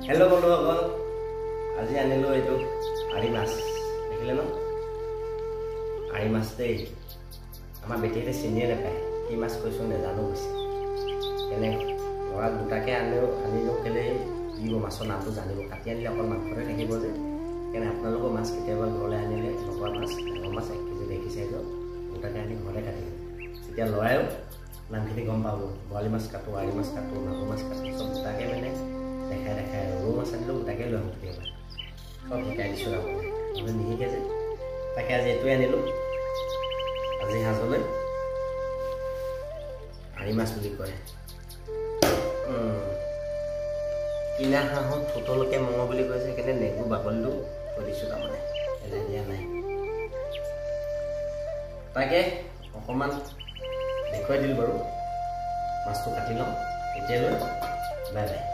Hello' বন্ধুসকল, আজি আনিলোঁ এইটো আৰি মাছ। দেখিলে ন, আৰি মাছ দেই। আমাৰ বেটিহঁতে চিনিয়ে নাপায় কি মাছ কৈছোঁ নেজানো কৈছে। এনে ল'ৰা দুটাকে আনিলোঁ কেলৈ দিব মাছৰ নামটো জানিব। কাটি আনিলে অকল মাংসতে থাকিব যে, সেইকাৰণে আপোনালোকৰ মাছ কেতিয়াবা ঘৰলৈ আনিলে এনেকুৱা মাছ, ডাঙৰ মাছ 1 কেজি দেখিছে যে দুটাকে আনি ঘৰতে কাটিব। তেতিয়া ল'ৰায়ো নামখিনি গম পাব। বৰালি মাছ কাটো, আৰি মাছ কাটো, মাগুৰ মাছ কাটো, চব দুটাকে মানে দেখাই ৰৌ মাছ আনিলেও গোটাকে লৈ আহোঁ কেতিয়াবা। চব শিকাই দিছোঁ আপুনি নিশিকে যে। তাকে আজি এইটোৱে আনিলোঁ। আজি সাঁজলৈ আৰি মাছ বুলি কয়। কিনা হাঁহত ঠোঁটলৈকে মঙহ বুলি কৈছে, সেইকাৰণে নেগুৰ বাকলিটো থৈ দিছোঁ তাৰমানে, এনে দিয়া নাই। তাকে অকণমান দেখুৱাই দিলোঁ বাৰু। মাছটো কাটি লওঁ। এতিয়ালৈ বাই বাই।